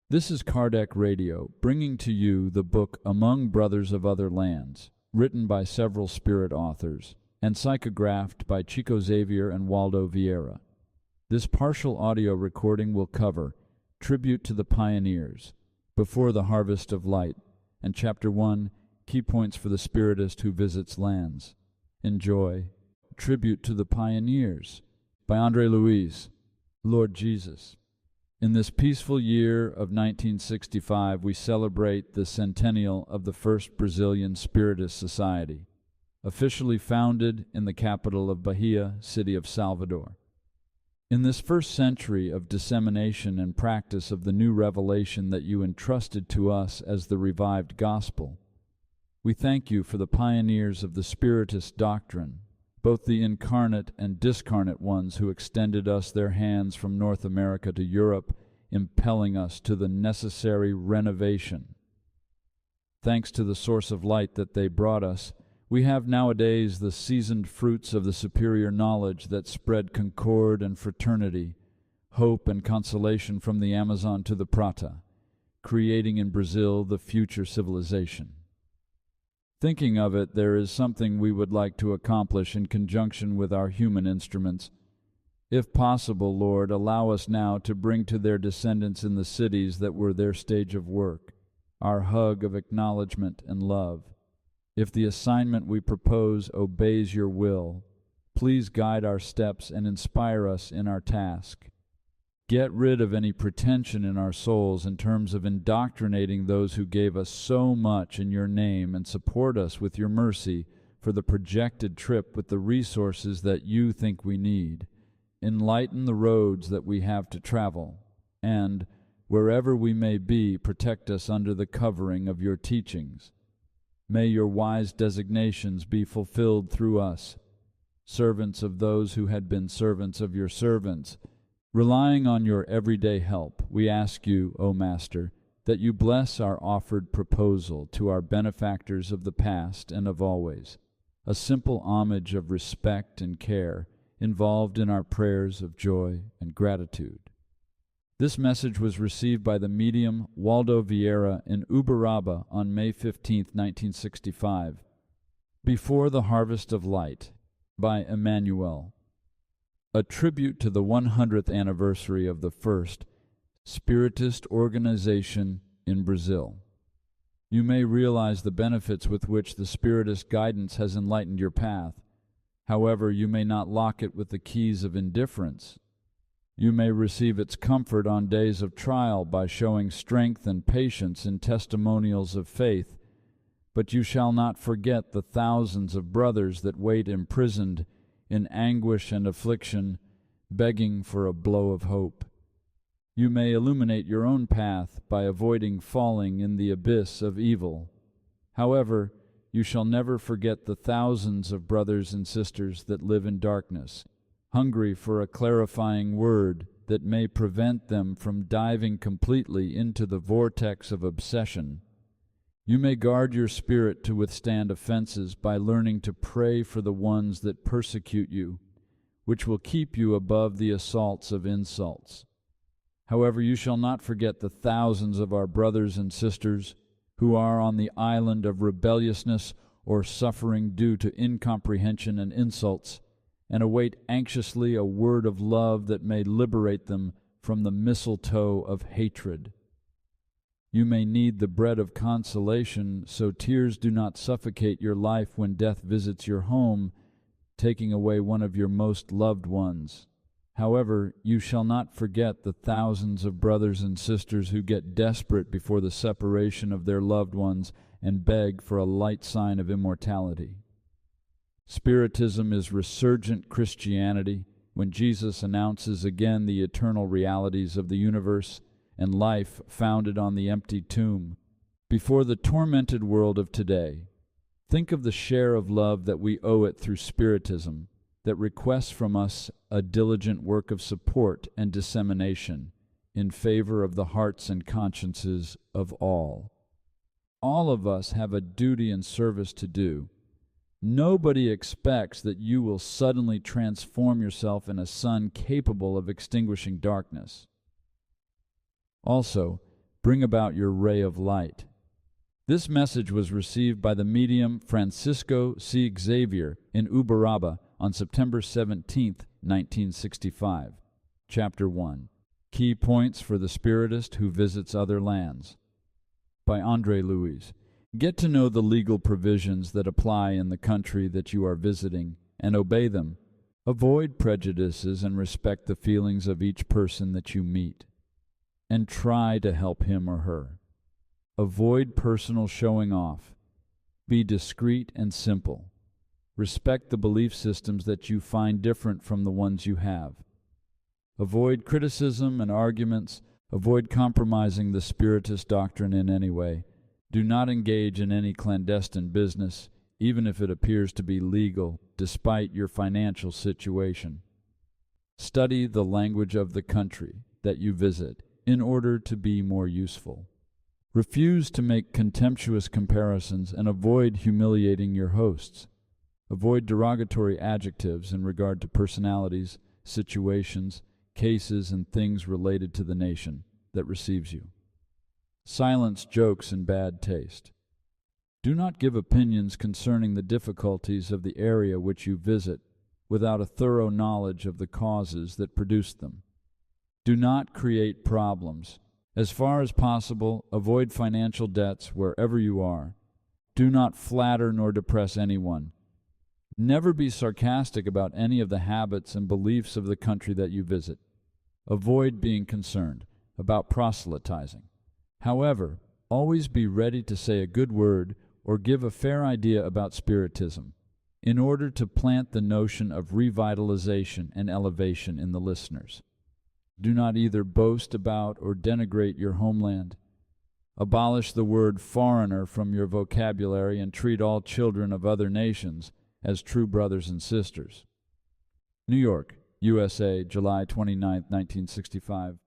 This is Kardec Radio, bringing to you the book Among Brothers of Other Lands, written by several spirit authors, and psychographed by Chico Xavier and Waldo Vieira. This partial audio recording will cover Tribute to the Pioneers, Before the Harvest of Light, and Chapter 1, Key Points for the Spiritist Who Visits Lands. Enjoy. Tribute to the Pioneers by André Louis, Lord Jesus. In this peaceful year of 1965, we celebrate the centennial of the first Brazilian Spiritist Society, officially founded in the capital of Bahia, city of Salvador. In this first century of dissemination and practice of the new revelation that you entrusted to us as the revived gospel, we thank you for the pioneers of the Spiritist doctrine, both the incarnate and discarnate ones who extended us their hands from North America to Europe, impelling us to the necessary renovation. Thanks to the source of light that they brought us, we have nowadays the seasoned fruits of the superior knowledge that spread concord and fraternity, hope and consolation from the Amazon to the Prata, creating in Brazil the future civilization. Thinking of it, there is something we would like to accomplish in conjunction with our human instruments. If possible, Lord, allow us now to bring to their descendants in the cities that were their stage of work our hug of acknowledgement and love. If the assignment we propose obeys your will, please guide our steps and inspire us in our task. Get rid of any pretension in our souls in terms of indoctrinating those who gave us so much in your name, and support us with your mercy for the projected trip with the resources that you think we need. Enlighten the roads that we have to travel, and, wherever we may be, protect us under the covering of your teachings. May your wise designations be fulfilled through us, servants of those who had been servants of your servants. Relying on your everyday help, we ask you, O Master, that you bless our offered proposal to our benefactors of the past and of always, a simple homage of respect and care involved in our prayers of joy and gratitude. This message was received by the medium Waldo Vieira in Uberaba on May 15, 1965. Before the Harvest of Light by Emmanuel. A tribute to the 100th anniversary of the first Spiritist organization in Brazil. You may realize the benefits with which the Spiritist guidance has enlightened your path. However, you may not lock it with the keys of indifference. You may receive its comfort on days of trial by showing strength and patience in testimonials of faith, but you shall not forget the thousands of brothers that wait imprisoned in anguish and affliction, begging for a blow of hope. You may illuminate your own path by avoiding falling in the abyss of evil. However, you shall never forget the thousands of brothers and sisters that live in darkness, hungry for a clarifying word that may prevent them from diving completely into the vortex of obsession. You may guard your spirit to withstand offenses by learning to pray for the ones that persecute you, which will keep you above the assaults of insults. However, you shall not forget the thousands of our brothers and sisters who are on the island of rebelliousness or suffering due to incomprehension and insults, and await anxiously a word of love that may liberate them from the mistletoe of hatred. You may need the bread of consolation so tears do not suffocate your life when death visits your home, taking away one of your most loved ones. However, you shall not forget the thousands of brothers and sisters who get desperate before the separation of their loved ones and beg for a light sign of immortality. Spiritism is resurgent Christianity when Jesus announces again the eternal realities of the universe and life founded on the empty tomb. Before the tormented world of today, think of the share of love that we owe it through Spiritism, that requests from us a diligent work of support and dissemination in favor of the hearts and consciences of all. All of us have a duty and service to do. Nobody expects that you will suddenly transform yourself in a sun capable of extinguishing darkness. Also, Bring about your ray of light. This message was received by the medium Francisco C. Xavier in Uberaba on September 17, 1965. Chapter 1. Key Points for the Spiritist Who Visits Other Lands. By Andre Luis. Get to know the legal provisions that apply in the country that you are visiting and obey them. Avoid prejudices and respect the feelings of each person that you meet. And try to help him or her. Avoid personal showing off. Be discreet and simple. Respect the belief systems that you find different from the ones you have. Avoid criticism and arguments. Avoid compromising the Spiritist doctrine in any way. Do not engage in any clandestine business, even if it appears to be legal, despite your financial situation. Study the language of the country that you visit in order to be more useful. Refuse to make contemptuous comparisons and avoid humiliating your hosts. Avoid derogatory adjectives in regard to personalities, situations, cases, and things related to the nation that receives you. Silence jokes in bad taste. Do not give opinions concerning the difficulties of the area which you visit without a thorough knowledge of the causes that produced them. Do not create problems. As far as possible, avoid financial debts wherever you are. Do not flatter nor depress anyone. Never be sarcastic about any of the habits and beliefs of the country that you visit. Avoid being concerned about proselytizing. However, always be ready to say a good word or give a fair idea about Spiritism, in order to plant the notion of revitalization and elevation in the listeners. Do not either boast about or denigrate your homeland. Abolish the word foreigner from your vocabulary and treat all children of other nations as true brothers and sisters. New York, USA, July 29, 1965.